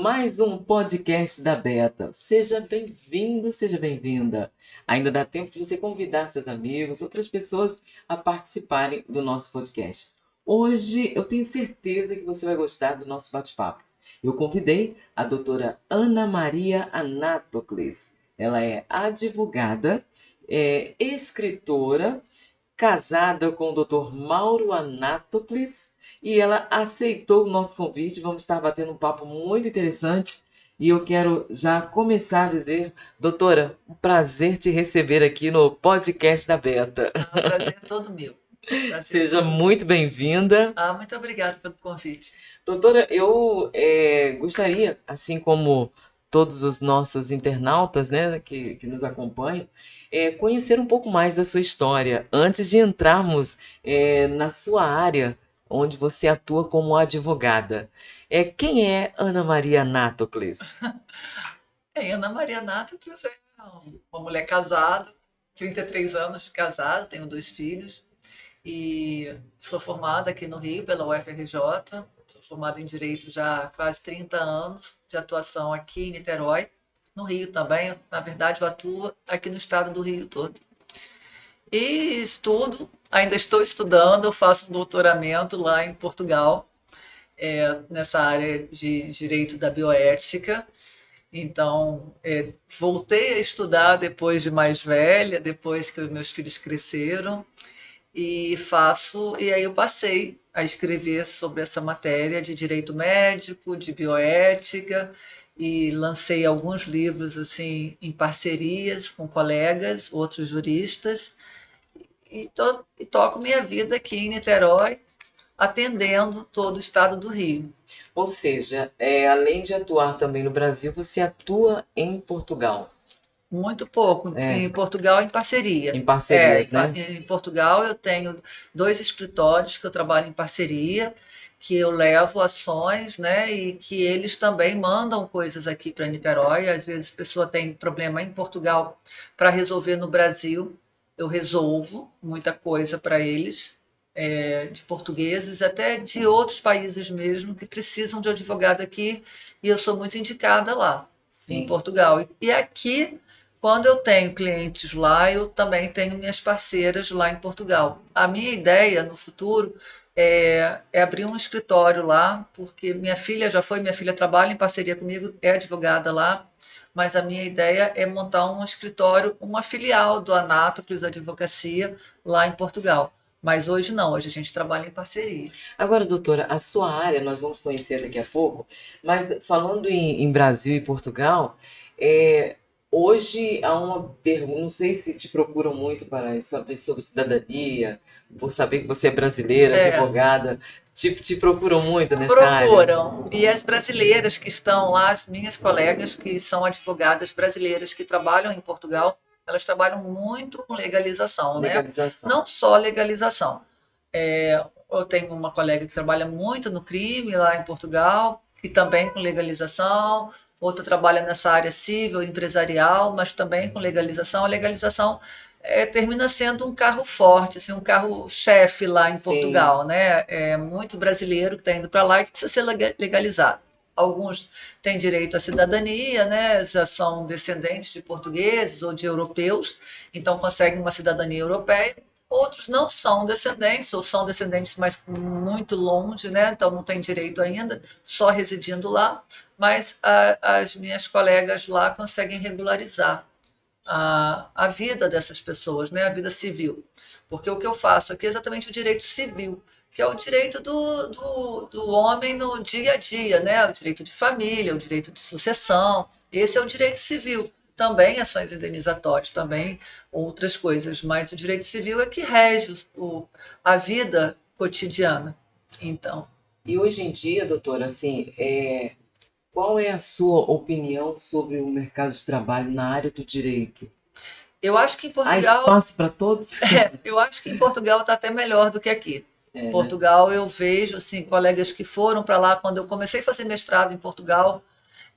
mais um podcast da Beta. Seja bem-vindo, seja bem-vinda. Ainda dá tempo de você convidar seus amigos, outras pessoas a participarem do nosso podcast. Hoje eu tenho certeza que você vai gostar do nosso bate-papo. Eu convidei a doutora Ana Maria Anátocles. Ela é advogada, escritora, casada com o Dr. Mauro Anátocles e ela aceitou o nosso convite. Vamos estar batendo um papo muito interessante e eu quero já começar a dizer, doutora, um prazer te receber aqui no podcast da Beta. O prazer é todo meu. Prazer é Seja todo meu. muito bem-vinda. Muito obrigada pelo convite. Doutora, eu gostaria, assim como todos os nossos internautas, né, que nos acompanham, conhecer um pouco mais da sua história, antes de entrarmos na sua área, onde você atua como advogada. Quem é Ana Maria Nátocles? Ana Maria Nata é uma mulher casada, 33 anos de casada, tenho dois filhos e sou formada aqui no Rio pela UFRJ. Sou formada em Direito já há quase 30 anos de atuação aqui em Niterói, no Rio também. Na verdade, eu atuo aqui no estado do Rio todo. E estudo, ainda estou estudando, eu faço um doutoramento lá em Portugal, nessa área de direito da bioética. Então, voltei a estudar depois de mais velha, depois que os meus filhos cresceram, e aí eu passei a escrever sobre essa matéria de direito médico, de bioética, e lancei alguns livros assim em parcerias com colegas, outros juristas, e toco minha vida aqui em Niterói, atendendo todo o estado do Rio. Ou seja, além de atuar também no Brasil, você atua em Portugal, Muito pouco. Em Portugal, em parceria. em parcerias, né? Em Portugal, eu tenho dois escritórios que eu trabalho em parceria, que eu levo ações, né? E que eles também mandam coisas aqui para Niterói. Às vezes a pessoa tem problema em Portugal para resolver no Brasil. Eu resolvo muita coisa para eles, de portugueses, até de outros países mesmo, que precisam de advogado aqui, e eu sou muito indicada lá, em Sim. Portugal. E aqui, quando eu tenho clientes lá, eu também tenho minhas parceiras lá em Portugal. A minha ideia no futuro é abrir um escritório lá, porque minha filha trabalha em parceria comigo, é advogada lá, mas a minha ideia é montar um escritório, uma filial do Anátocles Advocacia lá em Portugal. Mas hoje não, hoje a gente trabalha em parceria. Agora, doutora, a sua área nós vamos conhecer daqui a pouco, mas falando em Brasil e Portugal, é, hoje há uma pergunta, não sei se te procuram muito para saber sobre cidadania, por saber que você é brasileira, É, advogada, te procuram muito nessa área? procuram. E as brasileiras que estão lá, as minhas colegas que são advogadas brasileiras que trabalham em Portugal, elas trabalham muito com legalização, né? Legalização. Não só legalização. Eu tenho uma colega que trabalha muito no crime lá em Portugal, e também com legalização. Outra trabalha nessa área civil, empresarial, mas também com legalização. A legalização termina sendo um carro forte, assim, um carro-chefe lá em Sim, Portugal, né? É muito brasileiro que está indo para lá e que precisa ser legalizado. Alguns têm direito à cidadania, né? Já são descendentes de portugueses ou de europeus, então conseguem uma cidadania europeia. Outros não são descendentes, ou são descendentes, mas muito longe, né? Então não tem direito ainda, só residindo lá. Mas as minhas colegas lá conseguem regularizar a vida dessas pessoas, né? A vida civil. Porque o que eu faço aqui é exatamente o direito civil, que é o direito do homem no dia a dia, né? O direito de família, o direito de sucessão. Esse é o direito civil. Também ações indenizatórias, também outras coisas, mas o direito civil é que rege a vida cotidiana. Então, e hoje em dia, doutora, assim, qual é a sua opinião sobre o mercado de trabalho na área do direito? eu acho que em Há Portugal espaço para todos? Eu acho que em Portugal está até melhor do que aqui. É, né? Portugal, eu vejo assim colegas que foram para lá quando eu comecei a fazer mestrado em Portugal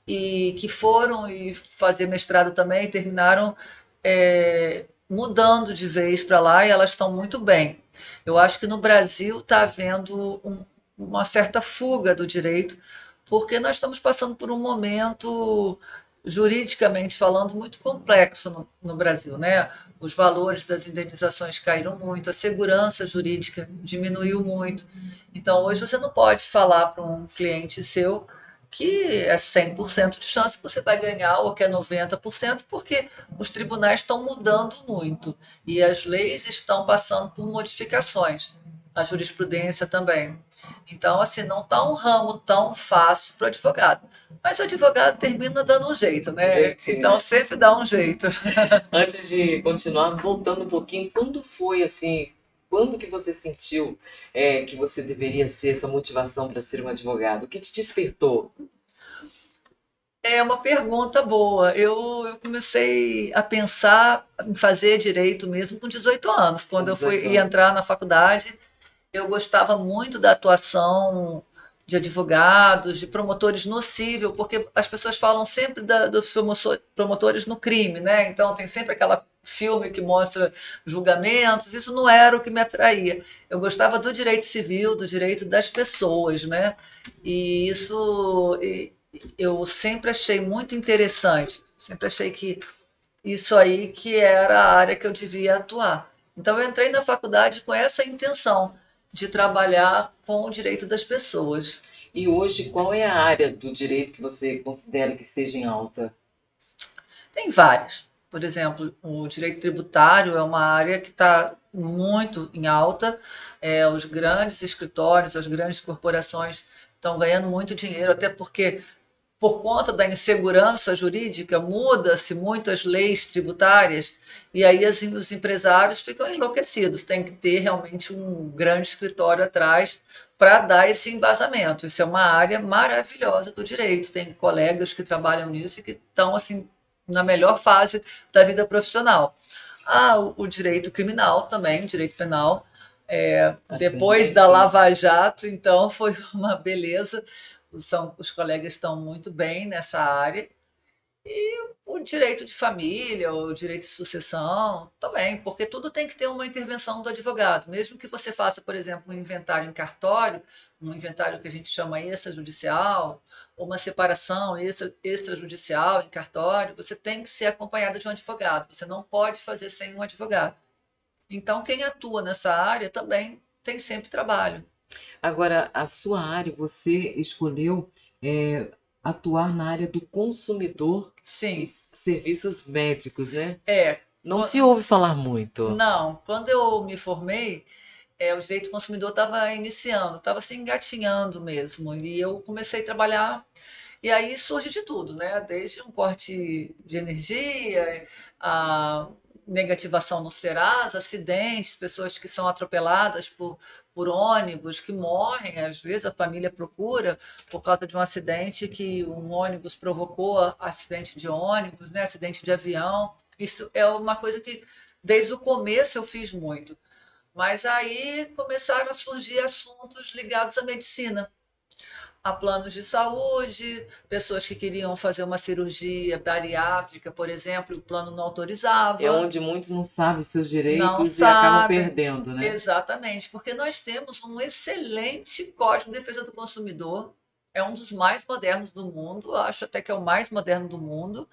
e que foram e fazer mestrado também e terminaram mudando de vez para lá e elas estão muito bem. Eu acho que no Brasil está havendo uma certa fuga do direito porque nós estamos passando por um momento, juridicamente falando, muito complexo no Brasil, né? Os valores das indenizações caíram muito, a segurança jurídica diminuiu muito. Então, hoje você não pode falar para um cliente seu que é 100% de chance que você vai ganhar ou que é 90%, porque os tribunais estão mudando muito e as leis estão passando por modificações, a jurisprudência também. Então, assim, não está um ramo tão fácil para o advogado. Mas o advogado termina dando um jeito, Um né? jeitinho, Então, né? sempre dá um jeito. Antes de continuar, voltando um pouquinho, quando foi assim? Quando que você sentiu que você deveria ser essa motivação para ser um advogado? O que te despertou? É uma pergunta boa. Eu comecei a pensar em fazer direito mesmo com 18 anos. Com Quando eu fui 18 ia anos. entrar na faculdade, eu gostava muito da atuação de advogados, de promotores no cível, porque as pessoas falam sempre dos promotores no crime, né? Então tem sempre aquela filme que mostra julgamentos. Isso não era o que me atraía. Eu gostava do direito civil, do direito das pessoas, né? E isso eu sempre achei muito interessante. Sempre achei que isso aí que era a área que eu devia atuar. Então eu entrei na faculdade com essa intenção de trabalhar com o direito das pessoas. E hoje, qual é a área do direito que você considera que esteja em alta? Tem várias. Por exemplo, o direito tributário é uma área que está muito em alta. Os grandes escritórios, as grandes corporações estão ganhando muito dinheiro, até porque por conta da insegurança jurídica, muda-se muito as leis tributárias e aí os empresários ficam enlouquecidos. Tem que ter realmente um grande escritório atrás para dar esse embasamento. Isso é uma área maravilhosa do direito. Tem colegas que trabalham nisso e que estão assim na melhor fase da vida profissional. O direito criminal também, o direito penal. Acho que não Depois tem da fim. Lava Jato, então, foi uma beleza. Os colegas estão muito bem nessa área. O direito de família, o direito de sucessão, também, porque tudo tem que ter uma intervenção do advogado. Mesmo que você faça, por exemplo, um inventário em cartório, um inventário que a gente chama extrajudicial, ou uma separação extrajudicial em cartório, você tem que ser acompanhado de um advogado. Você não pode fazer sem um advogado. Então, quem atua nessa área também tem sempre trabalho. Agora, a sua área, você escolheu é, atuar na área do consumidor e Sim, serviços médicos, né? é. Não se ouve falar muito. Não, quando eu me formei, o direito do consumidor estava iniciando, estava se engatinhando mesmo. E eu comecei a trabalhar, e aí surge de tudo, né? Desde um corte de energia, a negativação no Serasa, acidentes, pessoas que são atropeladas por ônibus, que morrem, às vezes a família procura por causa de um acidente que um ônibus provocou, acidente de ônibus, né? Acidente de avião. Isso é uma coisa que desde o começo eu fiz muito. Mas aí começaram a surgir assuntos ligados à medicina, a planos de saúde, pessoas que queriam fazer uma cirurgia bariátrica, por exemplo, e o plano não É autorizava, onde muitos não sabem seus não direitos e acabam sabem. perdendo, né? Exatamente, porque nós temos um excelente Código de Defesa do Consumidor, é um dos mais modernos do mundo, acho até que é o mais moderno do mundo,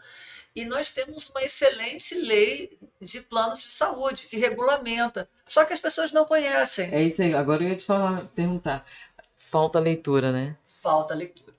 e nós temos uma excelente lei de planos de saúde que regulamenta, só que as pessoas não conhecem. É isso aí. Agora eu ia te falar, perguntar. Falta leitura, né? Falta leitura.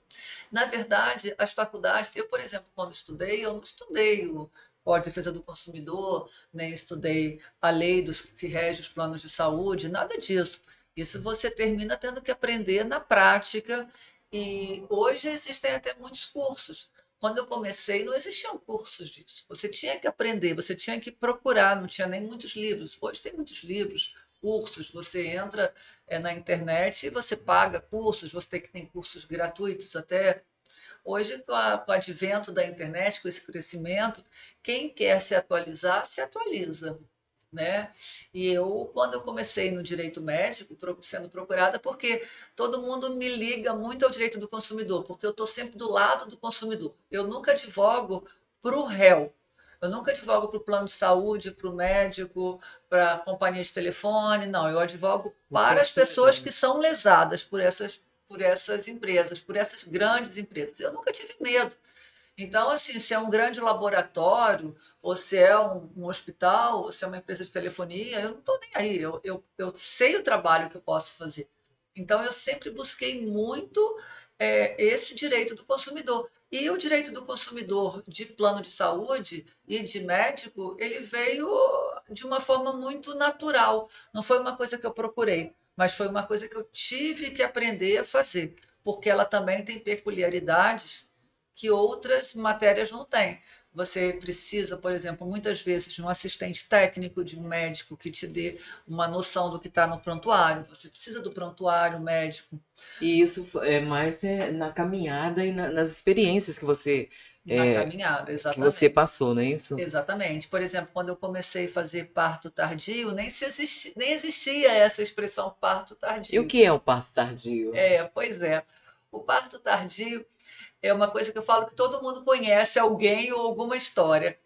Na verdade, as faculdades, eu, por exemplo, quando estudei, eu não estudei o Código de Defesa do Consumidor, nem estudei a lei que rege os planos de saúde, nada disso. Isso você termina tendo que aprender na prática, e hoje existem até muitos cursos. Quando eu comecei, não existiam cursos disso. Você tinha que aprender, você tinha que procurar, não tinha nem muitos livros. Hoje tem muitos livros, cursos, você entra na internet e você paga cursos, você tem cursos gratuitos até. Hoje, com o advento da internet, com esse crescimento, quem quer se atualizar, se atualiza. Né? E eu, quando eu comecei no direito médico, sendo procurada, porque todo mundo me liga muito ao direito do consumidor, porque eu estou sempre do lado do consumidor. Eu nunca advogo para o réu, eu nunca advogo para o plano de saúde, para o médico, para a companhia de telefone, não. Eu advogo O para as pessoas consumidor. que são lesadas por por essas empresas, por essas grandes empresas. Eu nunca tive medo. Então, assim, se é um grande laboratório, ou se é um hospital, ou se é uma empresa de telefonia, eu não estou nem aí. Eu sei o trabalho que eu posso fazer. Então, eu sempre busquei muito esse direito do consumidor. E o direito do consumidor de plano de saúde e de médico, ele veio de uma forma muito natural. Não foi uma coisa que eu procurei, mas foi uma coisa que eu tive que aprender a fazer, porque ela também tem peculiaridades que outras matérias não têm. Você precisa, por exemplo, muitas vezes de um assistente técnico, de um médico que te dê uma noção do que está no prontuário. Você precisa do prontuário médico E isso é mais na caminhada e nas experiências na é, caminhada, que você exatamente. passou, não é isso? Exatamente. Por exemplo, quando eu comecei a fazer parto tardio, nem existia essa expressão parto E o tardio. que é o parto tardio? Pois é. O parto tardio é uma coisa que eu falo que todo mundo conhece alguém ou alguma história.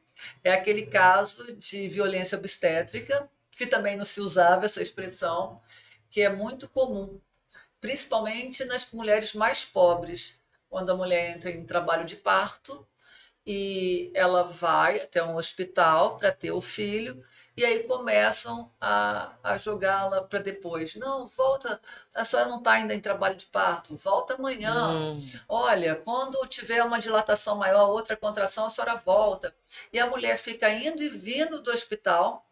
É aquele caso de violência obstétrica, que também não se usava essa expressão, que é muito comum, principalmente nas mulheres mais pobres, quando a mulher entra em trabalho de parto e ela vai até um hospital para ter o filho, e aí começam a jogá-la para depois. Não, volta, a senhora não está ainda em trabalho de parto, volta amanhã. Hum, Olha, quando tiver uma dilatação maior, outra contração, a senhora volta. E a mulher fica indo e vindo do hospital,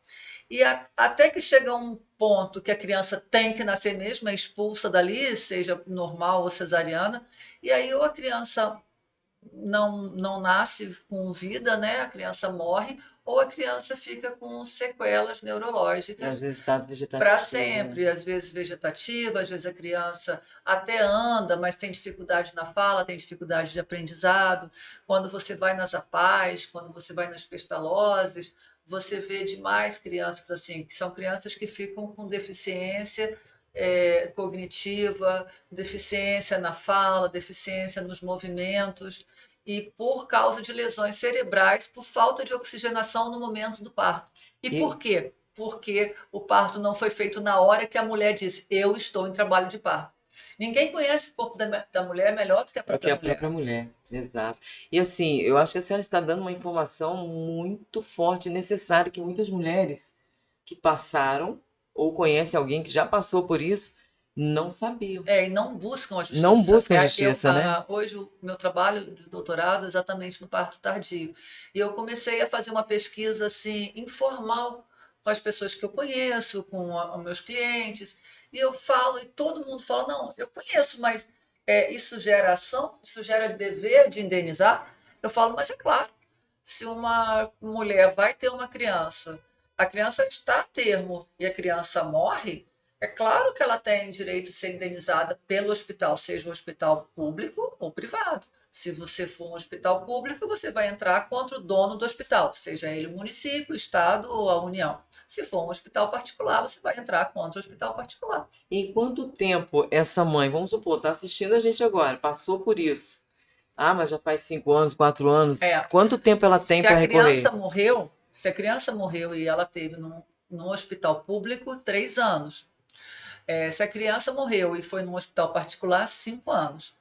e até que chega um ponto que a criança tem que nascer mesmo, é expulsa dali, seja normal ou cesariana, e aí ou a criança não nasce com vida, né? A criança morre, ou a criança fica com sequelas às neurológicas vezes estado para vegetativo, né? sempre, às vezes vegetativa, às vezes a criança até anda, mas tem dificuldade na fala, tem dificuldade de aprendizado. Quando você vai nas APAES, quando você vai nas pestalozes, você vê demais crianças assim, que são crianças que ficam com deficiência cognitiva, deficiência na fala, deficiência nos movimentos, e por causa de lesões cerebrais, por falta de oxigenação no momento do parto. E por E quê? Porque o parto não foi feito na hora que a mulher disse: eu estou em trabalho de parto. Ninguém conhece o corpo da mulher melhor do que a do que própria a mulher. própria mulher, exato. E assim, eu acho que a senhora está dando uma informação muito forte e necessária que muitas mulheres que passaram ou conhecem alguém que já passou por isso não sabiam. E não buscam a Não justiça. buscam justiça, né? Hoje, o meu trabalho de doutorado é exatamente no parto tardio. E eu comecei a fazer uma pesquisa assim, informal, com as pessoas que eu conheço, com os meus clientes. E eu falo, e todo mundo fala: não, eu conheço, mas isso gera ação, isso gera dever de indenizar. Eu falo: mas é claro, se uma mulher vai ter uma criança, a criança está a termo e a criança morre. É claro que ela tem direito de ser indenizada pelo hospital, seja um hospital público ou privado. Se você for um hospital público, você vai entrar contra o dono do hospital, seja ele o município, o estado ou a União. Se for um hospital particular, você vai entrar contra o hospital particular. Em quanto tempo essa mãe, vamos supor, está assistindo a gente agora, passou por isso? Ah, mas já faz 5 anos, 4 anos. É, Quanto tempo ela tem para recorrer? se a criança morreu e ela teve num hospital público, 3 anos. Se a criança morreu e foi num hospital particular, 5 anos.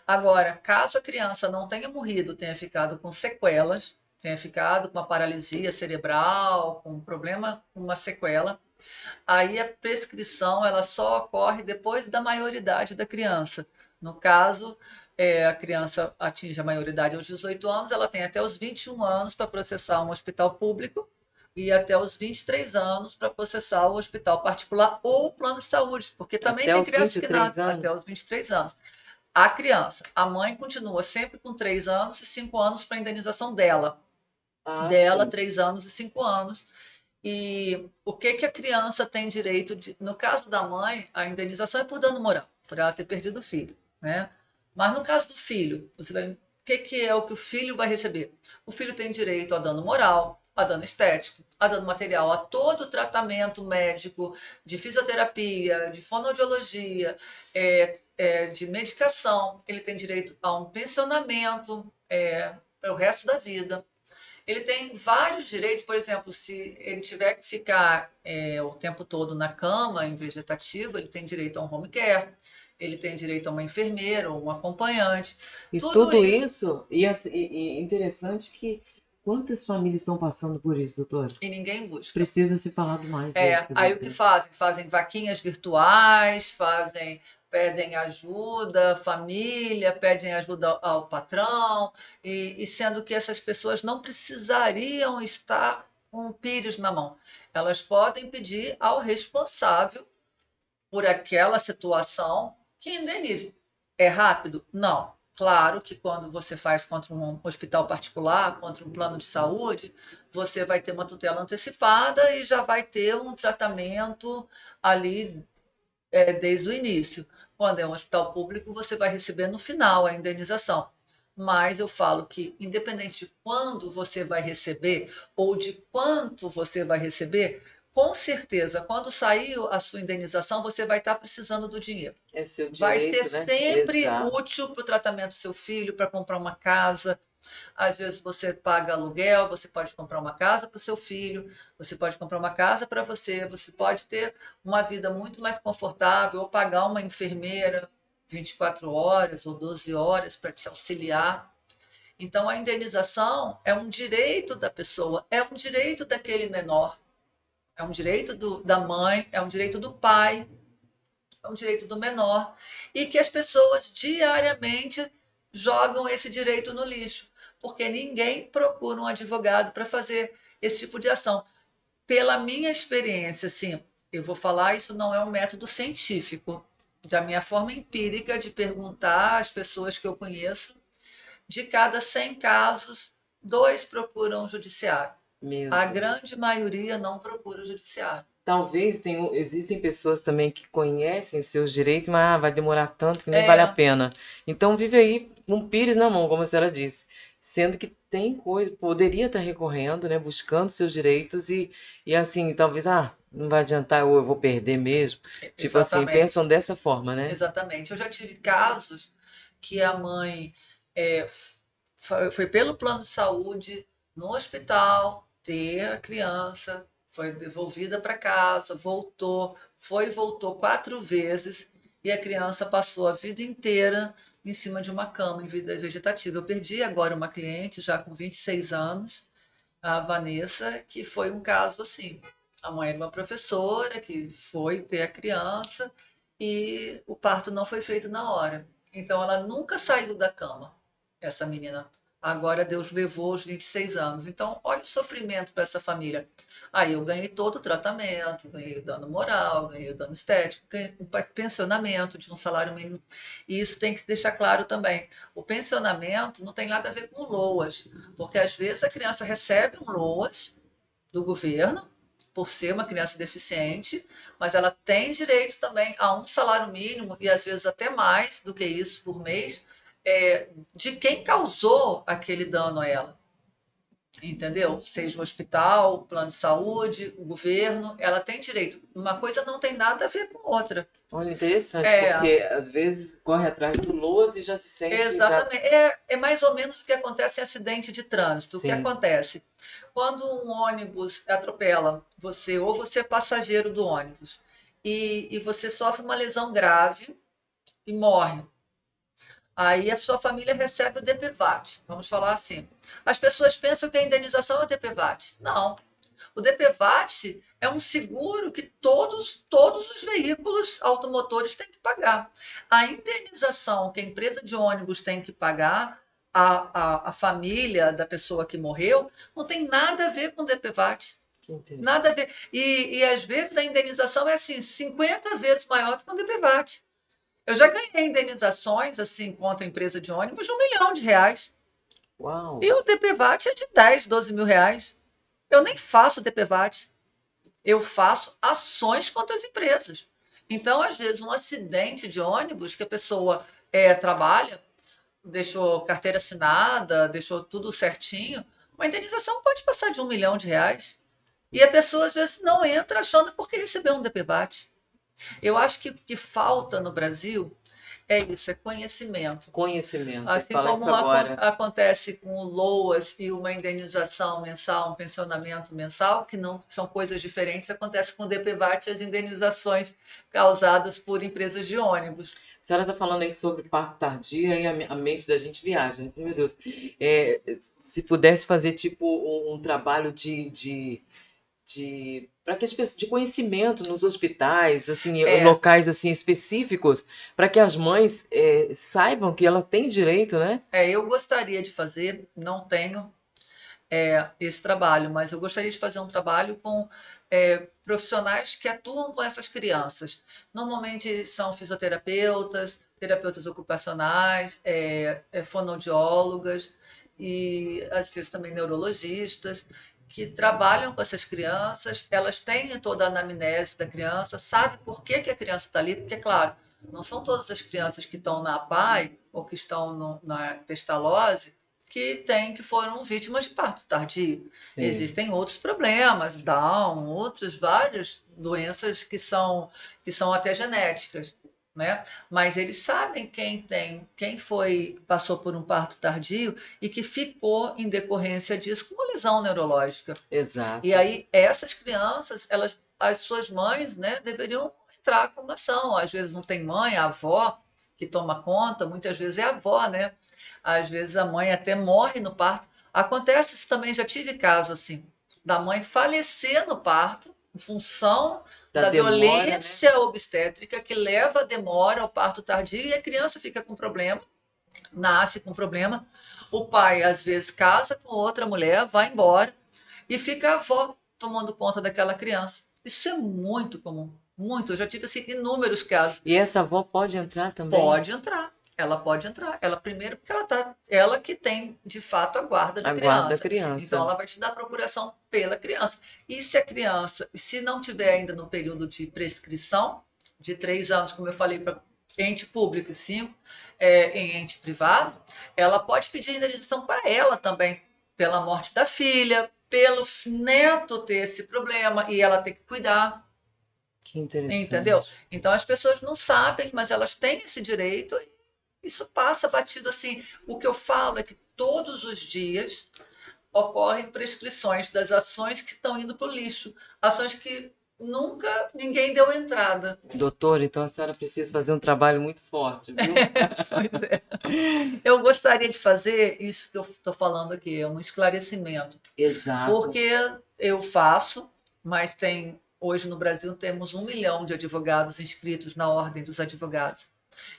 Agora, caso a criança não tenha morrido, tenha ficado com sequelas, tenha ficado com uma paralisia cerebral, com um problema, com uma sequela, aí a prescrição ela só ocorre depois da maioridade da criança. No caso, a criança atinge a maioridade aos 18 anos, ela tem até os 21 anos para processar um hospital público e até os 23 anos para processar o hospital particular ou o plano de saúde, porque também Até tem os crianças vinte e que nascem três até anos? os 23 anos. A criança, a mãe continua sempre com 3 anos e 5 anos para a indenização dela. Ah, Dela, sim. 3 anos e 5 anos. E o que que a criança tem direito de. No caso da mãe, a indenização é por dano moral, por ela ter perdido o filho, né? Mas no caso do filho, o que é o que o filho vai receber? O filho tem direito a dano moral, a dano estético, a dano material, a todo o tratamento médico de fisioterapia, de fonoaudiologia, de medicação. Ele tem direito a um pensionamento para o resto da vida. Ele tem vários direitos, por exemplo, se ele tiver que ficar o tempo todo na cama, em vegetativo, ele tem direito a um home care, ele tem direito a uma enfermeira ou um acompanhante. E Tudo tudo isso, isso, e interessante que quantas famílias estão passando por isso, doutora? e ninguém busca. Precisa ser falado mais vezes, Aí o talvez, que né? fazem? Fazem vaquinhas virtuais, pedem ajuda à família, pedem ajuda ao patrão, e sendo que essas pessoas não precisariam estar com o pires na mão. Elas podem pedir ao responsável por aquela situação que indenize. É rápido? Não. Claro que quando você faz contra um hospital particular, contra um plano de saúde, você vai ter uma tutela antecipada e já vai ter um tratamento ali desde o início. Quando é um hospital público, você vai receber no final a indenização. Mas eu falo que, independente de quando você vai receber ou de quanto você vai receber, com certeza, quando sair a sua indenização, você vai estar precisando do dinheiro. É seu Vai ter direito, né? sempre Exato. útil para o tratamento do seu filho, para comprar uma casa. Às vezes você paga aluguel, você pode comprar uma casa para o seu filho, você pode comprar uma casa para você, você pode ter uma vida muito mais confortável ou pagar uma enfermeira 24 horas ou 12 horas para te auxiliar. Então, a indenização é um direito da pessoa, é um direito daquele menor, é um direito da mãe, é um direito do pai, é um direito do menor, e que as pessoas diariamente jogam esse direito no lixo, porque ninguém procura um advogado para fazer esse tipo de ação. Pela minha experiência, assim, eu vou falar, isso não é um método científico, da minha forma empírica de perguntar às pessoas que eu conheço, de cada 100 casos, 2 procuram o judiciário. Meu A Deus. grande maioria não procura o judiciário. Talvez existem pessoas também que conhecem os seus direitos, mas vai demorar tanto que nem vale a É, pena. Então vive aí com um pires na mão, como a senhora disse. Sendo que tem coisa, poderia estar recorrendo, né? Buscando seus direitos e assim, talvez, não vai adiantar, ou eu vou perder mesmo. Tipo assim, pensam exatamente. dessa forma, né? Exatamente. Eu já tive casos que a mãe é, foi pelo plano de saúde no hospital ter a criança, foi devolvida para casa, voltou, foi e voltou 4 vezes e a criança passou a vida inteira em cima de uma cama em vida vegetativa. Eu perdi agora uma cliente já com 26 anos, a Vanessa, que foi um caso assim. A mãe era uma professora que foi ter a criança e o parto não foi feito na hora. Então ela nunca saiu da cama, essa menina. Agora Deus levou aos 26 anos. Então, olha o sofrimento para essa família. Aí eu ganhei todo o tratamento, ganhei o dano moral, ganhei o dano estético, ganhei um pensionamento de um salário mínimo. E isso tem que deixar claro também. O pensionamento não tem nada a ver com LOAS, porque às vezes a criança recebe um LOAS do governo, por ser uma criança deficiente, mas ela tem direito também a um salário mínimo e às vezes até mais do que isso por mês, de quem causou aquele dano a ela. Entendeu? Seja o hospital, o plano de saúde, o governo, ela tem direito. Uma coisa não tem nada a ver com outra. Olha, interessante, É, porque às vezes corre atrás do LOAS e já se sente, já. exatamente. É mais ou menos o que acontece em acidente de trânsito. O que Sim, acontece? Quando um ônibus atropela você, ou você é passageiro do ônibus, e você sofre uma lesão grave e morre. Aí a sua família recebe o DPVAT, vamos falar assim. As pessoas pensam que a indenização é o DPVAT. Não. O DPVAT é um seguro que todos os veículos automotores têm que pagar. A indenização que a empresa de ônibus tem que pagar a família da pessoa que morreu não tem nada a ver com o DPVAT. que Nada a interessante. ver. Às vezes a indenização é assim, 50 vezes maior do que o DPVAT. Eu já ganhei indenizações assim contra a empresa de ônibus de R$ 1 milhão. Uau! E o DPVAT é de 10, 12 mil reais. Eu nem faço DPVAT. Eu faço ações contra as empresas. Então, às vezes, um acidente de ônibus que a pessoa trabalha, deixou carteira assinada, deixou tudo certinho, uma indenização pode passar de R$ 1 milhão. E a pessoa, às vezes, não entra achando porque recebeu um DPVAT. Eu acho que o que falta no Brasil é isso, é conhecimento. Conhecimento, Assim falar isso como agora. acontece com o LOAS e uma indenização mensal, um pensionamento mensal, que não são coisas diferentes, acontece com o DPVAT e as indenizações causadas por empresas de ônibus. senhora está falando aí sobre parto tardio e a mente da gente viaja, né? Meu Deus. Se pudesse fazer tipo um trabalho de para que as pessoas de conhecimento nos hospitais, assim, em É, locais assim específicos, para que as mães saibam que ela tem direito, né? eu gostaria de fazer, não tenho esse trabalho, mas eu gostaria de fazer um trabalho com profissionais que atuam com essas crianças. Normalmente são fisioterapeutas, terapeutas ocupacionais, fonoaudiólogas e às vezes também neurologistas que trabalham com essas crianças. Elas têm toda a anamnese da criança, sabe por que, que a criança está ali, porque, claro, não são todas as crianças que estão na APAE ou que estão na pestalose que foram vítimas de parto tardio. Sim, Existem outros problemas, Down, outras várias doenças que são até genéticas, né? Mas eles sabem quem foi passou por um parto tardio e que ficou em decorrência disso com uma lesão neurológica. E exato. aí essas crianças, elas, as suas mães, né, deveriam entrar com uma ação. Às vezes não tem mãe, a avó que toma conta, muitas vezes é a avó, né? Às vezes a mãe até morre no parto. Acontece isso também, já tive caso assim, da mãe falecer no parto, em função Da da demora, né? violência obstétrica que leva a demora ao parto tardio e a criança fica com problema, nasce com problema. O pai às vezes casa com outra mulher, vai embora e fica a avó tomando conta daquela criança. Isso é muito comum, muito. Eu já tive assim, inúmeros casos. E essa avó pode entrar também? Pode entrar. Ela pode entrar. Ela primeiro porque ela que tem de fato a guarda da A guarda da criança. Então criança. ela vai te dar procuração pela criança. E se a criança, se não tiver ainda no período de prescrição de 3 anos, como eu falei para ente público e 5 em ente privado, ela pode pedir indenização para ela também pela morte da filha, pelo neto ter esse problema e ela ter que cuidar. Que Entendeu? interessante. Então as pessoas não sabem, mas elas têm esse direito e isso passa batido assim. O que eu falo é que todos os dias ocorrem prescrições das ações que estão indo para o lixo, ações que nunca ninguém deu entrada. Doutora, então a senhora precisa fazer um trabalho muito forte, viu? Pois é. Eu gostaria de fazer isso que eu estou falando aqui, é um esclarecimento, Exato. porque eu faço, mas tem hoje no Brasil temos 1 milhão de advogados inscritos na Ordem dos Advogados.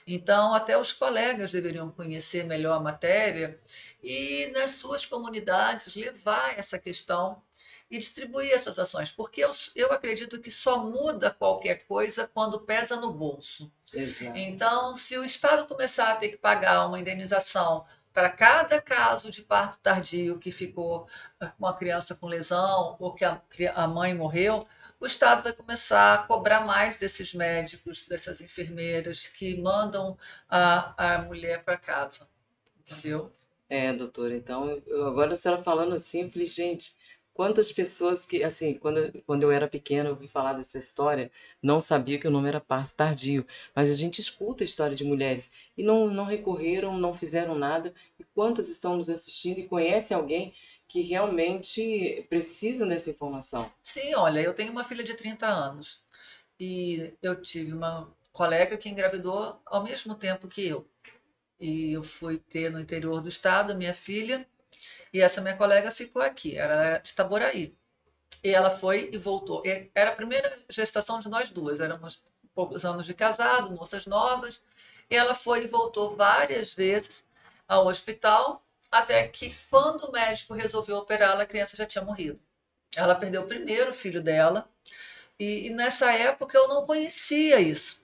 Então, até os colegas deveriam conhecer melhor a matéria e, nas suas comunidades, levar essa questão e distribuir essas ações, porque eu acredito que só muda qualquer coisa quando pesa no bolso. Exato. Então, se o Estado começar a ter que pagar uma indenização para cada caso de parto tardio que ficou com a criança com lesão ou que a mãe morreu, o Estado vai começar a cobrar mais desses médicos, dessas enfermeiras que mandam a mulher para casa, entendeu? Doutora, então, agora a senhora falando assim, eu falei, gente, quantas pessoas que, assim, quando eu era pequena, eu ouvi falar dessa história, não sabia que o nome era parto tardio, mas a gente escuta a história de mulheres e não recorreram, não fizeram nada, e quantas estão nos assistindo e conhecem alguém que realmente precisam dessa informação? Sim, olha, eu tenho uma filha de 30 anos e eu tive uma colega que engravidou ao mesmo tempo que eu. E eu fui ter no interior do estado a minha filha, e essa minha colega ficou aqui, era de Itaboraí. E ela foi e voltou. E era a primeira gestação de nós duas, éramos poucos anos de casado, moças novas. E ela foi e voltou várias vezes ao hospital, até que, quando o médico resolveu operá-la, a criança já tinha morrido. Ela perdeu o primeiro filho dela, e nessa época eu não conhecia isso.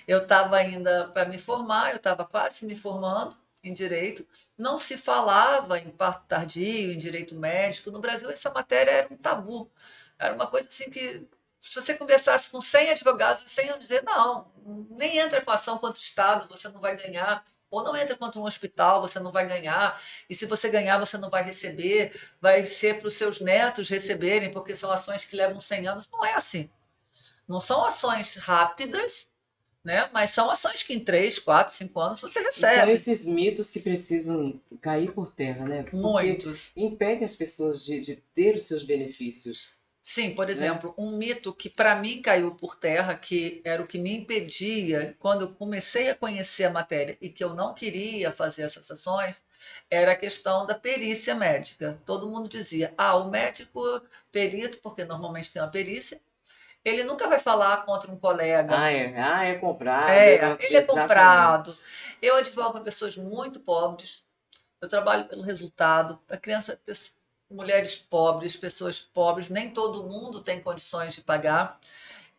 Eu estava ainda para me formar, eu estava quase me formando em direito, não se falava em parto tardio, em direito médico. No Brasil, essa matéria era um tabu. Era uma coisa assim que, se você conversasse com 100 advogados, 100 iam dizer: não, nem entra com ação contra o Estado, você não vai ganhar. Ou não entra contra um hospital, você não vai ganhar. E se você ganhar, você não vai receber. Vai ser para os seus netos receberem, porque são ações que levam 100 anos. Não é assim. Não são ações rápidas, né? Mas são ações que em 3, 4, 5 anos você E são recebe. esses mitos que precisam cair por terra, né? Porque Muitos. impedem as pessoas de ter os seus benefícios. Sim, por né? exemplo, um mito que para mim caiu por terra, que era o que me impedia quando eu comecei a conhecer a matéria e que eu não queria fazer essas sessões, era a questão da perícia médica. Todo mundo dizia: ah, o médico perito, porque normalmente tem uma perícia, ele nunca vai falar contra um colega. É comprado, É, ele é comprado. exatamente. Eu advogo para pessoas muito pobres, eu trabalho pelo resultado, para mulheres pobres, pessoas pobres, nem todo mundo tem condições de pagar.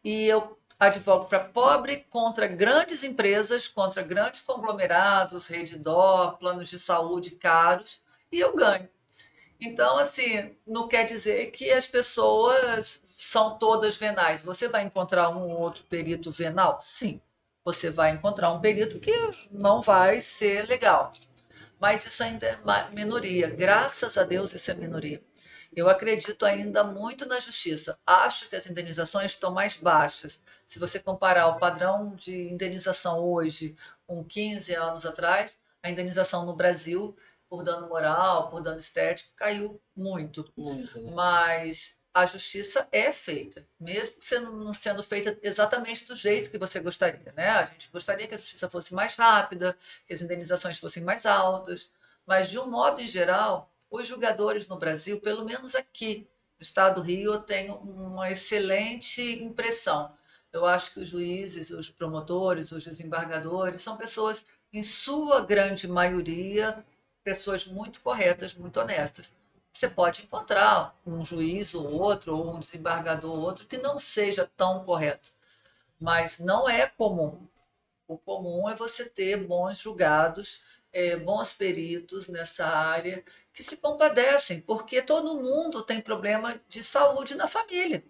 E eu advogo para pobre contra grandes empresas, contra grandes conglomerados, rede dó, planos de saúde caros, e eu ganho. Então, assim, não quer dizer que as pessoas são todas venais. Você vai encontrar um ou outro perito venal? Sim. Você vai encontrar um perito que não vai ser legal. Mas isso ainda é minoria. Graças a Deus, isso é minoria. Eu acredito ainda muito na justiça. Acho que as indenizações estão mais baixas. Se você comparar o padrão de indenização hoje com 15 anos atrás, a indenização no Brasil por dano moral, por dano estético, caiu muito. Muito, né? Mas a justiça é feita, mesmo não sendo feita exatamente do jeito que você gostaria, né? A gente gostaria que a justiça fosse mais rápida, que as indenizações fossem mais altas, mas de um modo em geral, os julgadores no Brasil, pelo menos aqui no estado do Rio, eu tenho uma excelente impressão. Eu acho que os juízes, os promotores, os desembargadores são pessoas, em sua grande maioria, pessoas muito corretas, muito honestas. Você pode encontrar um juiz ou outro, ou um desembargador ou outro, que não seja tão correto, mas não é comum. O comum é você ter bons julgados, bons peritos nessa área que se compadecem, porque todo mundo tem problema de saúde na família.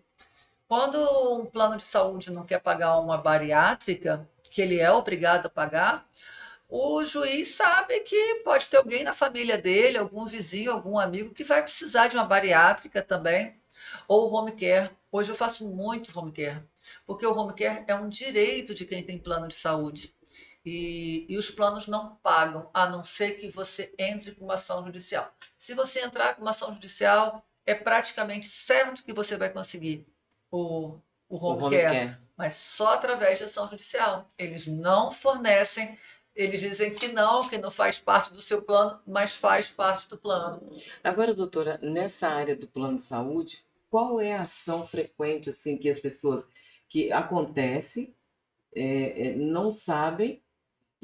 Quando um plano de saúde não quer pagar uma bariátrica, que ele é obrigado a pagar, o juiz sabe que pode ter alguém na família dele, algum vizinho, algum amigo que vai precisar de uma bariátrica também, ou home care. Hoje eu faço muito home care, porque o home care é um direito de quem tem plano de saúde. E os planos não pagam, a não ser que você entre com uma ação judicial. Se você entrar com uma ação judicial, é praticamente certo que você vai conseguir o, o O home home care, care. mas só através de ação judicial. Eles não fornecem, eles dizem que não faz parte do seu plano, mas faz parte do plano. Agora, doutora, nessa área do plano de saúde, qual é a ação frequente assim que as pessoas que acontece não sabem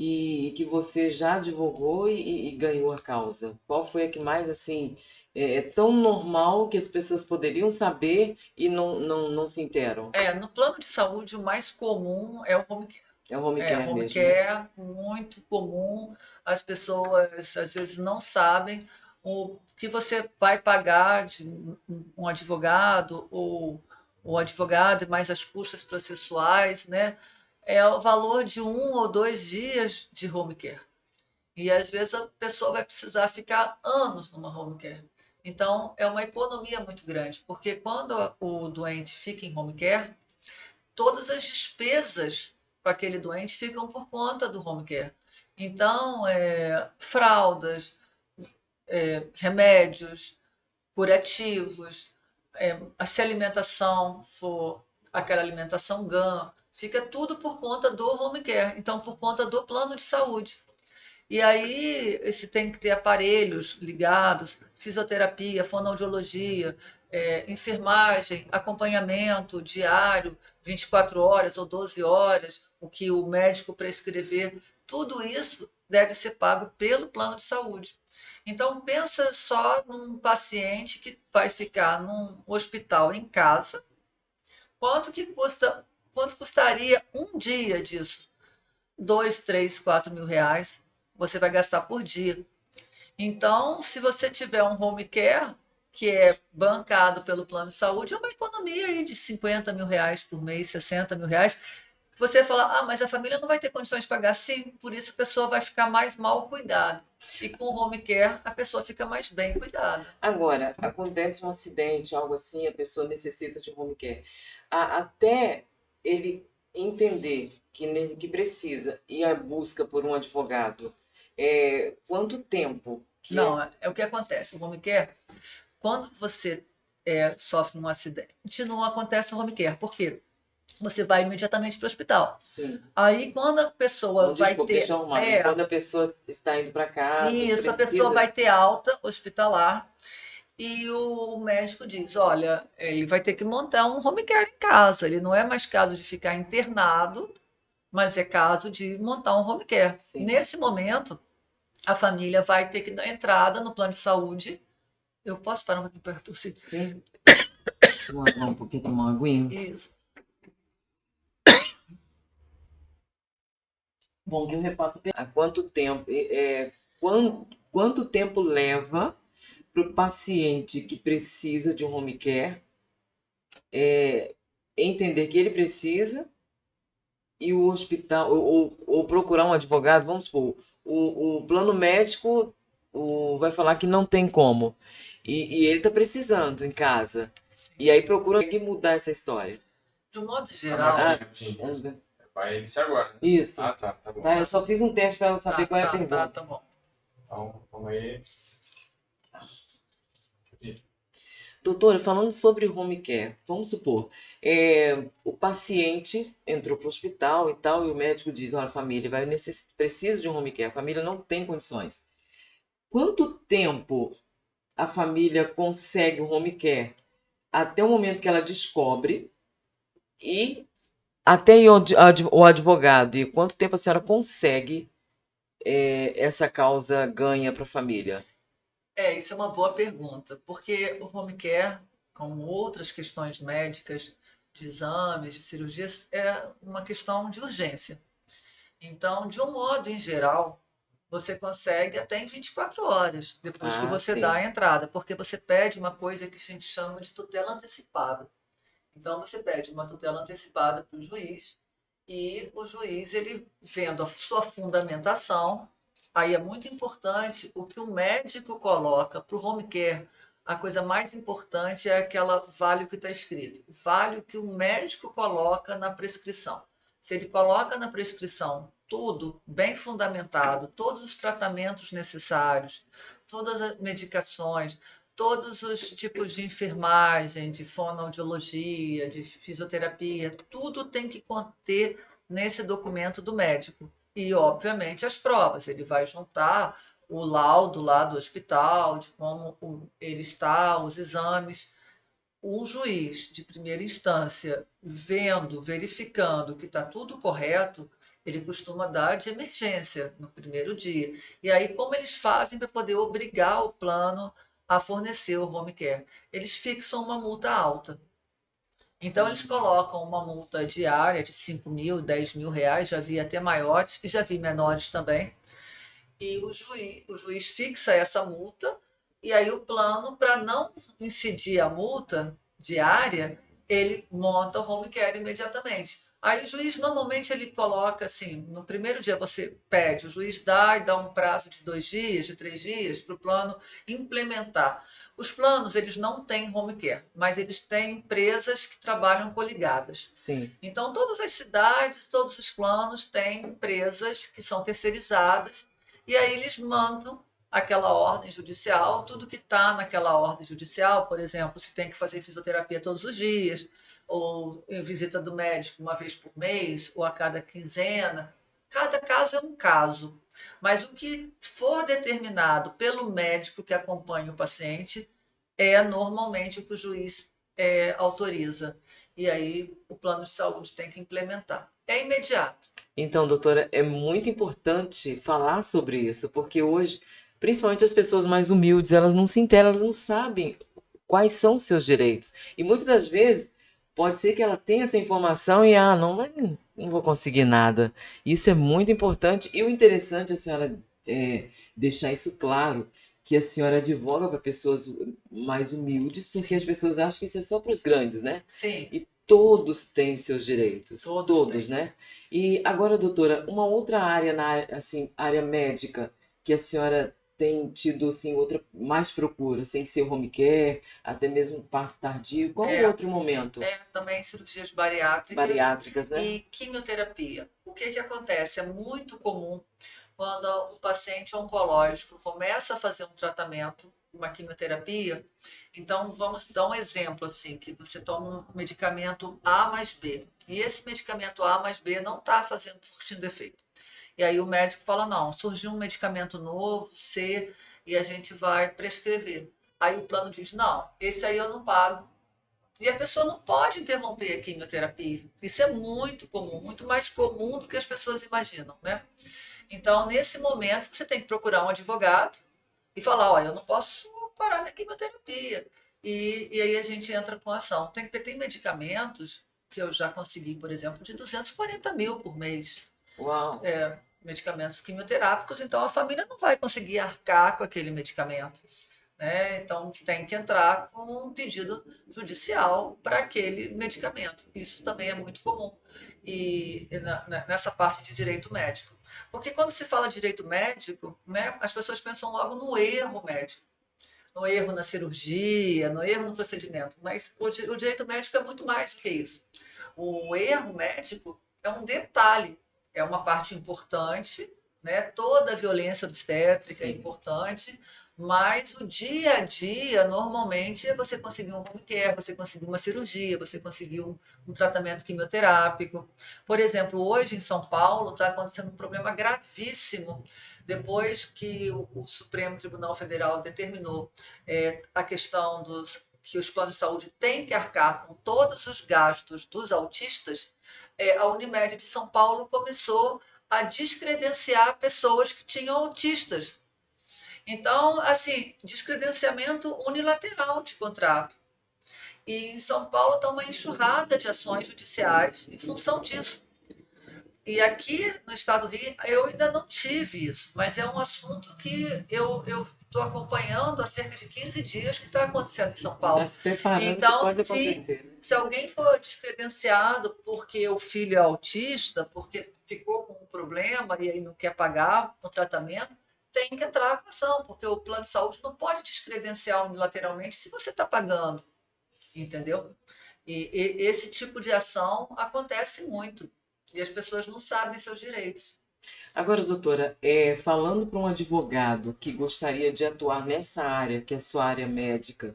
e que você já advogou e ganhou a causa? Qual foi a que mais assim é tão normal que as pessoas poderiam saber e não se interam? No plano de saúde, o mais comum é o home care. É o home care Home mesmo, né? care, muito comum. As pessoas às vezes não sabem o que você vai pagar de um advogado ou o advogado e mais as custas processuais, né? É o valor de 1 ou 2 dias de home care. E às vezes a pessoa vai precisar ficar anos numa home care. Então, é uma economia muito grande, porque quando o doente fica em home care, todas as despesas com aquele doente ficam por conta do home care. Então, fraldas, remédios, curativos, se a alimentação for aquela alimentação GAN, fica tudo por conta do home care, então por conta do plano de saúde. E aí, esse tem que ter aparelhos ligados, fisioterapia, fonoaudiologia, enfermagem, acompanhamento diário, 24 horas ou 12 horas, o que o médico prescrever, tudo isso deve ser pago pelo plano de saúde. Então, pensa só num paciente que vai ficar num hospital em casa, quanto custaria um dia disso? 2, 3, 4 mil reais você vai gastar por dia. Então, se você tiver um home care, que é bancado pelo plano de saúde, é uma economia aí de 50 mil reais por mês, 60 mil reais. Você vai falar, ah, mas a família não vai ter condições de pagar. Sim, por isso a pessoa vai ficar mais mal cuidada. E com o home care, a pessoa fica mais bem cuidada. Agora, acontece um acidente, algo assim, a pessoa necessita de home care. Até ele entender que precisa ir à busca por um advogado, quanto tempo que Não, é o que acontece. O home care, quando você sofre um acidente, não acontece o home care. Por quê? Você vai imediatamente para o hospital. Sim. Aí, quando a pessoa Não, vai desculpa, deixa ter. eu arrumar. E quando a pessoa está indo para casa, Isso, a pessoa precisa. vai ter alta hospitalar e o médico diz: olha, ele vai ter que montar um home care em casa. Ele não é mais caso de ficar internado, mas é caso de montar um home care. Sim. Nesse momento, a família vai ter que dar entrada no plano de saúde. Eu posso parar um pouquinho para tossir? Sim. Tomar um pouquinho, tomar uma aguinha. Isso. Bom, que eu repasso há quanto tempo, quanto tempo leva para o paciente que precisa de um home care entender que ele precisa e o hospital, ou procurar um advogado, vamos supor, o plano médico vai falar que não tem como. E ele está precisando em casa. Sim. E aí procura mudar essa história. De um modo Ah, geral. rapidinho. Vamos ver. Vai iniciar agora, né? Isso. Ah, tá bom. Tá, eu só fiz um teste para ela saber qual é a pergunta. Tá bom. Então, vamos aí. Doutora, falando sobre home care, vamos supor, o paciente entrou para o hospital e tal, e o médico diz, olha, a família precisa de um home care, a família não tem condições. Quanto tempo a família consegue um home care até o momento que ela descobre e até ir o advogado? E quanto tempo a senhora consegue essa causa ganha para a família? Isso é uma boa pergunta, porque o home care, como outras questões médicas, de exames, de cirurgias, é uma questão de urgência. Então, de um modo em geral, você consegue até em 24 horas, depois que Ah, você dá sim. a entrada, porque você pede uma coisa que a gente chama de tutela antecipada. Então, você pede uma tutela antecipada para o juiz e o juiz, ele vendo a sua fundamentação, aí é muito importante o que o médico coloca para o home care. A coisa mais importante é aquela vale o que está escrito, vale o que o médico coloca na prescrição. Se ele coloca na prescrição tudo bem fundamentado, todos os tratamentos necessários, todas as medicações, todos os tipos de enfermagem, de fonoaudiologia, de fisioterapia, tudo tem que conter nesse documento do médico. E, obviamente, as provas. Ele vai juntar o laudo lá do hospital, de como ele está, os exames. O juiz de primeira instância, vendo, verificando que está tudo correto, ele costuma dar de emergência no primeiro dia. E aí, como eles fazem para poder obrigar o plano a fornecer o home care? Eles fixam uma multa alta. Então, eles colocam uma multa diária de 5 mil, 10 mil reais, já vi até maiores e já vi menores também. E o juiz fixa essa multa, e aí o plano, para não incidir a multa diária, ele monta o home care imediatamente. Aí o juiz normalmente ele coloca assim, no primeiro dia você pede, o juiz dá e dá um prazo de 2 dias, de 3 dias, para o plano implementar. Os planos eles não têm home care, mas eles têm empresas que trabalham coligadas. Sim. Então todas as cidades, todos os planos têm empresas que são terceirizadas e aí eles mandam aquela ordem judicial, tudo que está naquela ordem judicial, por exemplo, se tem que fazer fisioterapia todos os dias, ou visita do médico uma vez por mês, ou a cada quinzena. Cada caso é um caso. Mas o que for determinado pelo médico que acompanha o paciente é normalmente o que o juiz autoriza. E aí o plano de saúde tem que implementar. É imediato. Então, doutora, é muito importante falar sobre isso, porque hoje, principalmente as pessoas mais humildes, elas não se interam, elas não sabem quais são os seus direitos. E muitas das vezes pode ser que ela tenha essa informação e, não, mas não vou conseguir nada. Isso é muito importante. E o interessante é a senhora deixar isso claro, que a senhora advoga para pessoas mais humildes, porque as Sim, pessoas acham que isso é só para os grandes, né? sim, E todos têm os seus direitos, todos todos, têm. né? E agora, doutora, uma outra área na área, assim, área médica que a senhora tem tido assim outra mais procura, sem ser home care, até mesmo parto tardio, qual o É, outro momento? também cirurgias bariátricas Bariátricas, né? e quimioterapia. O que que acontece? É muito comum quando o paciente oncológico começa a fazer um tratamento, uma quimioterapia, então vamos dar um exemplo assim, que você toma um medicamento A mais B, e esse medicamento A mais B não está surtindo efeito. E aí o médico fala, não, surgiu um medicamento novo, C, e a gente vai prescrever. Aí o plano diz, não, esse aí eu não pago. E a pessoa não pode interromper a quimioterapia. Isso é muito comum, muito mais comum do que as pessoas imaginam, né? Então, nesse momento, você tem que procurar um advogado e falar, olha, eu não posso parar minha quimioterapia. E aí a gente entra com a ação. Tem medicamentos que eu já consegui, por exemplo, de 240 mil por mês. Uau! Medicamentos quimioterápicos, então a família não vai conseguir arcar com aquele medicamento, né? Então tem que entrar com um pedido judicial para aquele medicamento. Isso também é muito comum nessa parte de direito médico. Porque quando se fala de direito médico, né, as pessoas pensam logo no erro médico, no erro na cirurgia, no erro no procedimento. Mas o direito médico é muito mais do que isso. O erro médico é um detalhe, é uma parte importante, né? Toda a violência obstétrica é Sim. importante, mas o dia a dia, normalmente, é você conseguir um home care, você conseguir uma cirurgia, você conseguir um tratamento quimioterápico. Por exemplo, hoje em São Paulo está acontecendo um problema gravíssimo, depois que o Supremo Tribunal Federal determinou a questão que os planos de saúde têm que arcar com todos os gastos dos autistas, a Unimed de São Paulo começou a descredenciar pessoas que tinham autistas. Então, assim, descredenciamento unilateral de contrato. E em São Paulo está uma enxurrada de ações judiciais em função disso. E aqui no estado do Rio eu ainda não tive isso, mas é um assunto que eu estou acompanhando há cerca de 15 dias que está acontecendo em São Está Paulo. se preparando que Então, pode sim, acontecer, né? se alguém for descredenciado porque o filho é autista, porque ficou com um problema e aí não quer pagar o tratamento, tem que entrar com ação, porque o plano de saúde não pode descredenciar unilateralmente se você está pagando, entendeu? E esse tipo de ação acontece muito e as pessoas não sabem seus direitos. Agora, doutora, falando para um advogado que gostaria de atuar nessa área, que é a sua área médica,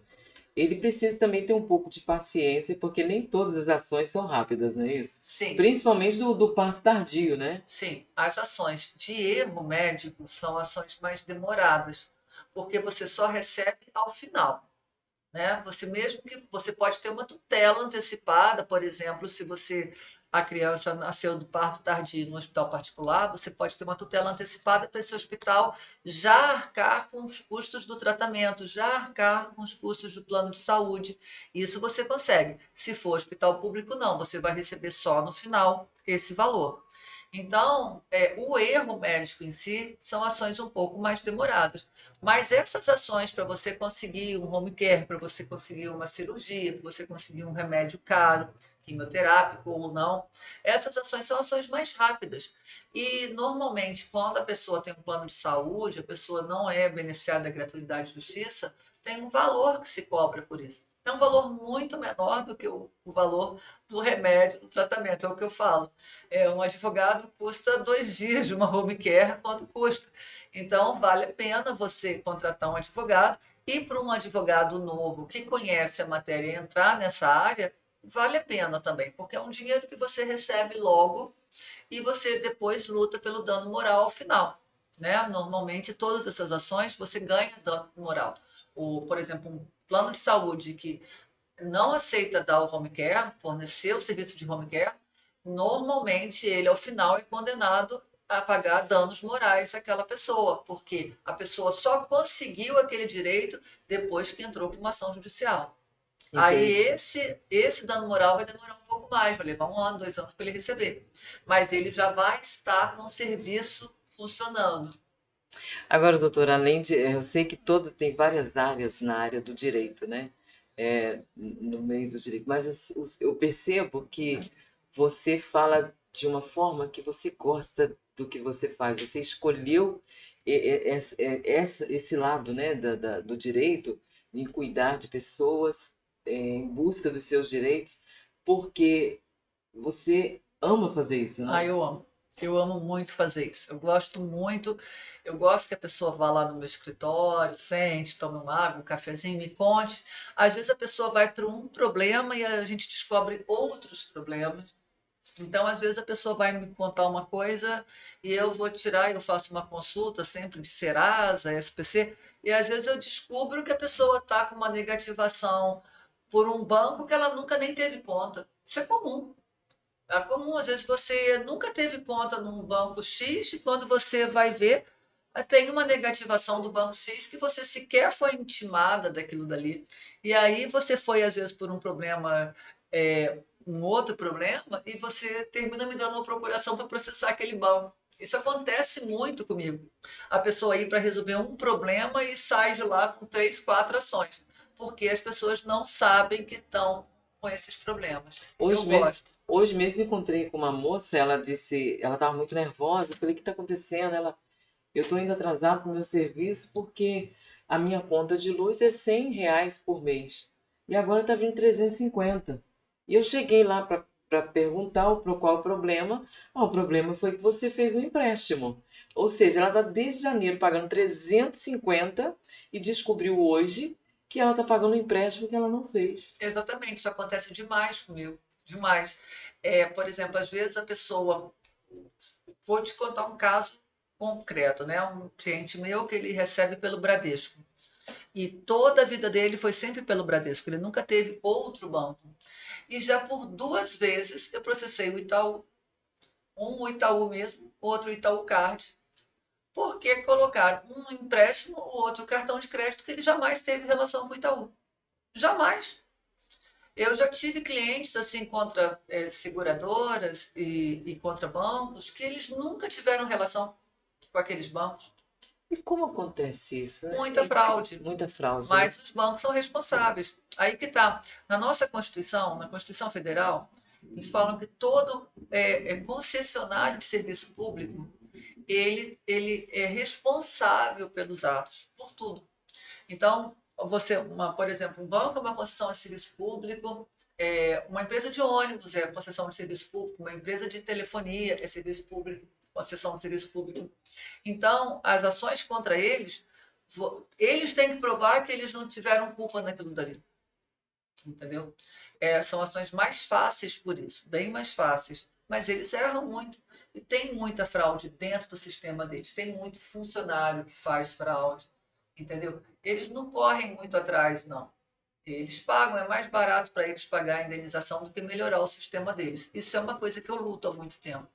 ele precisa também ter um pouco de paciência, porque nem todas as ações são rápidas, não é isso? Sim, Principalmente do parto tardio, né? sim. As ações de erro médico são ações mais demoradas, porque você só recebe ao final. Né? Você mesmo que você pode ter uma tutela antecipada, por exemplo, se você a criança nasceu do parto tardio no hospital particular, você pode ter uma tutela antecipada para esse hospital já arcar com os custos do tratamento, já arcar com os custos do plano de saúde. Isso você consegue. Se for hospital público, não, você vai receber só no final esse valor. Então, o erro médico em si são ações um pouco mais demoradas. Mas essas ações para você conseguir um home care, para você conseguir uma cirurgia, para você conseguir um remédio caro, quimioterápico ou não, essas ações são ações mais rápidas. E normalmente, quando a pessoa tem um plano de saúde, a pessoa não é beneficiada da gratuidade de justiça, tem um valor que se cobra por isso. É um valor muito menor do que o valor do remédio, do tratamento, é o que eu falo. Um advogado custa 2 dias de uma home care, quanto custa? Então, vale a pena você contratar um advogado e para um advogado novo que conhece a matéria e entrar nessa área, vale a pena também, porque é um dinheiro que você recebe logo e você depois luta pelo dano moral ao final. Né? Normalmente, todas essas ações você ganha dano moral. Por exemplo, um plano de saúde que não aceita dar o home care, fornecer o serviço de home care, normalmente ele, ao final, é condenado a pagar danos morais àquela pessoa, porque a pessoa só conseguiu aquele direito depois que entrou com uma ação judicial. Aí Interessante. esse dano moral vai demorar um pouco mais, vai levar 1 ano, 2 anos para ele receber. Mas ele já vai estar com o serviço funcionando. Agora, doutora, além de. Eu sei que todo tem várias áreas na área do direito, né? No meio do direito, mas eu percebo que você fala de uma forma que você gosta do que você faz. Você escolheu esse lado, né, do direito, em cuidar de pessoas, em busca dos seus direitos, porque você ama fazer isso, Ah, né? eu amo. Eu amo muito fazer isso. Eu gosto muito. Eu gosto que a pessoa vá lá no meu escritório, sente, tome uma água, um cafezinho, me conte. Às vezes a pessoa vai para um problema e a gente descobre outros problemas. Então, às vezes a pessoa vai me contar uma coisa e eu vou tirar, eu faço uma consulta sempre de Serasa, SPC, e às vezes eu descubro que a pessoa está com uma negativação por um banco que ela nunca nem teve conta. Isso é comum. É comum, às vezes você nunca teve conta num banco X e quando você vai ver, tem uma negativação do banco X que você sequer foi intimada daquilo dali. E aí você foi, às vezes, por um problema, um outro problema, e você termina me dando uma procuração para processar aquele banco. Isso acontece muito comigo. A pessoa ir para resolver um problema e sai de lá com três, quatro ações, porque as pessoas não sabem que estão com esses problemas. Eu Hoje mesmo, gosto. hoje mesmo encontrei com uma moça, ela disse, ela estava muito nervosa, eu falei, o que está acontecendo? Ela, eu estou indo atrasado para o meu serviço porque a minha conta de luz é R$ 100 por mês. E agora está vindo 350. E eu cheguei lá para perguntar qual o problema. Ah, o problema foi que você fez um empréstimo. Ou seja, ela está desde janeiro pagando 350 e descobriu hoje que ela está pagando um empréstimo que ela não fez. Exatamente, isso acontece demais comigo, demais. Por exemplo, às vezes a pessoa, vou te contar um caso concreto, né? Um cliente meu que ele recebe pelo Bradesco. E toda a vida dele foi sempre pelo Bradesco, ele nunca teve outro banco. E já por duas vezes eu processei o Itaú, um o Itaú mesmo, outro o Itaú Card, porque colocaram um empréstimo, o outro cartão de crédito que ele jamais teve relação com o Itaú. Jamais. Eu já tive clientes assim contra seguradoras e contra bancos que eles nunca tiveram relação com aqueles bancos. E como acontece isso? Muita fraude, Muita fraude, né? mas os bancos são responsáveis. Aí que está. Na nossa Constituição, na Constituição Federal, eles falam que todo concessionário de serviço público ele é responsável pelos atos, por tudo. Então, por exemplo, um banco é uma concessão de serviço público, uma empresa de ônibus é concessão de serviço público, uma empresa de telefonia é serviço público, concessão de serviço público. Então, as ações contra eles, eles têm que provar que eles não tiveram culpa naquilo dali, entendeu? São ações mais fáceis por isso, bem mais fáceis, mas eles erram muito. E tem muita fraude dentro do sistema deles, tem muito funcionário que faz fraude, entendeu? Eles não correm muito atrás, não. Eles pagam, é mais barato para eles pagar a indenização do que melhorar o sistema deles. Isso é uma coisa que eu luto há muito tempo.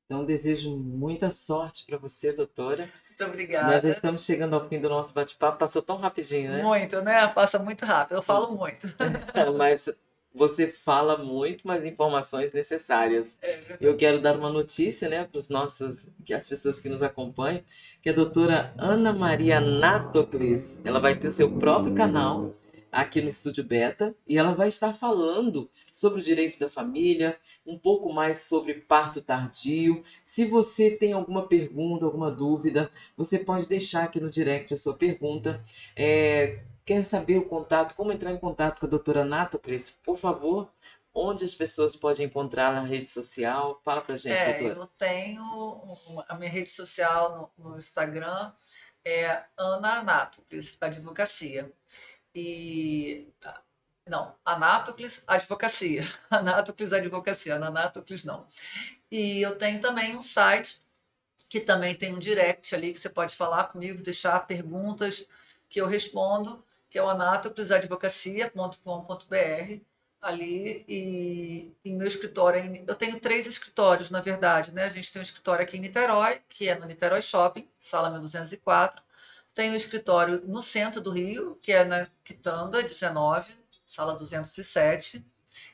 Então, desejo muita sorte para você, doutora. Muito Nós já obrigada. estamos chegando ao fim do nosso bate-papo. Passou tão rapidinho, né? Muito, né? Passa muito rápido. Eu falo muito. Mas você fala muito, mas informações necessárias. É Eu verdade. quero dar uma notícia, né, para os nossos, que as pessoas que nos acompanham, que a doutora Ana Maria Natocles, ela vai ter o seu próprio canal aqui no Estúdio Beta e ela vai estar falando sobre o direito da família, um pouco mais sobre parto tardio. Se você tem alguma pergunta, alguma dúvida, você pode deixar aqui no direct a sua pergunta. Quer saber o contato, como entrar em contato com a doutora Natocles? Por favor, onde as pessoas podem encontrar na rede social? Fala pra gente, doutora. Eu tenho a minha rede social no Instagram, é Ana Anápolis Advocacia. E não, Anápolis Advocacia. Anápolis Advocacia, Ana Anápolis não. E eu tenho também um site que também tem um direct ali que você pode falar comigo, deixar perguntas que eu respondo, que é o anatoplisadvocacia.com.br ali e meu escritório eu tenho três escritórios na verdade, né? A gente tem um escritório aqui em Niterói, que é no Niterói Shopping, sala 1204. Tem um escritório no centro do Rio, que é na Quitanda 19, sala 207.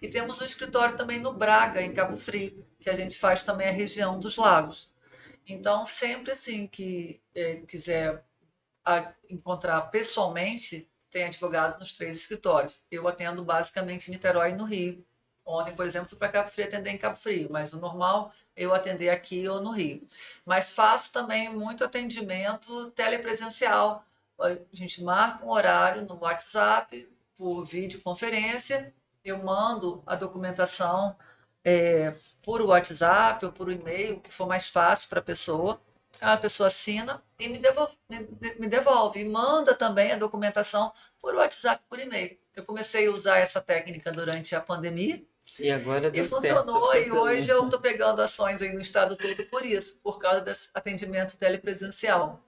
E temos um escritório também no Braga, em Cabo Frio, que a gente faz também a região dos lagos. Então, sempre assim que quiser encontrar pessoalmente, tem advogado nos três escritórios. Eu atendo basicamente em Niterói e no Rio. Ontem, por exemplo, fui para Cabo Frio atender em Cabo Frio, mas o normal é eu atender aqui ou no Rio. Mas faço também muito atendimento telepresencial. A gente marca um horário no WhatsApp, por videoconferência, eu mando a documentação por WhatsApp ou por e-mail, o que for mais fácil para a pessoa assina e me devolve. E manda também a documentação por WhatsApp, por e-mail. Eu comecei a usar essa técnica durante a pandemia E agora e deu certo, funcionou. E hoje funcionou. eu estou pegando ações aí no estado todo por isso, por causa desse atendimento telepresencial.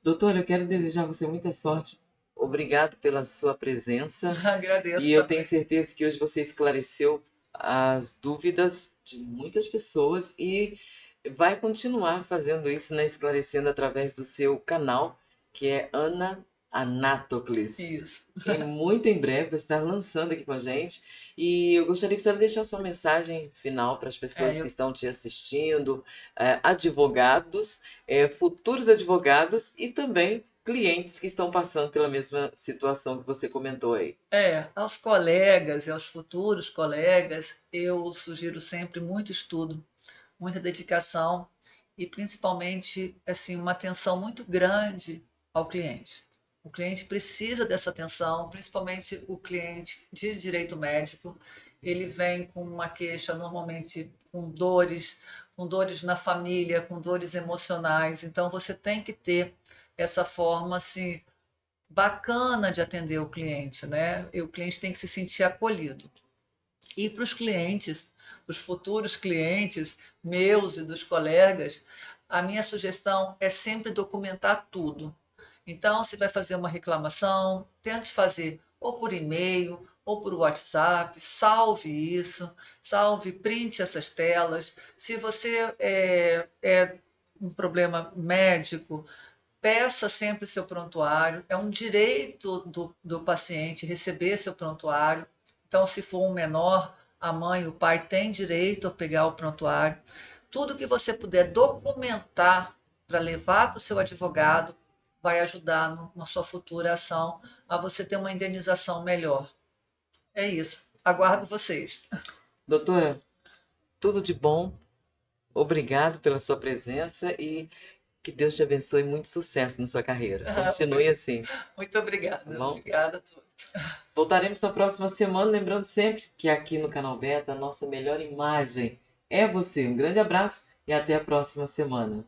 Doutora, eu quero desejar a você muita sorte. Obrigado pela sua presença. E Agradeço eu tenho também. certeza que hoje você esclareceu as dúvidas de muitas pessoas e vai continuar fazendo isso, né? Esclarecendo através do seu canal, que é Ana Anátocles. Isso. E muito em breve vai estar lançando aqui com a gente. E eu gostaria que a senhora deixasse sua mensagem final para as pessoas que Eu estão te assistindo, advogados, futuros advogados e também clientes que estão passando pela mesma situação que você comentou aí. Aos colegas e aos futuros colegas, eu sugiro sempre muito estudo, muita dedicação e principalmente assim uma atenção muito grande ao cliente. O cliente precisa dessa atenção, principalmente o cliente de direito médico. Ele vem com uma queixa normalmente com dores na família, com dores emocionais. Então você tem que ter essa forma assim bacana de atender o cliente, né? E o cliente tem que se sentir acolhido. E para os clientes, os futuros clientes meus e dos colegas, a minha sugestão é sempre documentar tudo. Então, se vai fazer uma reclamação, tente fazer ou por e-mail ou por WhatsApp, salve isso, salve, printe essas telas. Se você é um problema médico, peça sempre seu prontuário. É um direito do paciente receber seu prontuário. Então, se for um menor, a mãe, o pai tem direito a pegar o prontuário. Tudo que você puder documentar para levar para o seu advogado vai ajudar na sua futura ação a você ter uma indenização melhor. É isso. Aguardo vocês. Doutora, tudo de bom. Obrigado pela sua presença e que Deus te abençoe e muito sucesso na sua carreira. Continue assim, Muito tá obrigada. bom? Obrigada a todos. Voltaremos na próxima semana, lembrando sempre que aqui no canal Beta a nossa melhor imagem é você. Um grande abraço e até a próxima semana.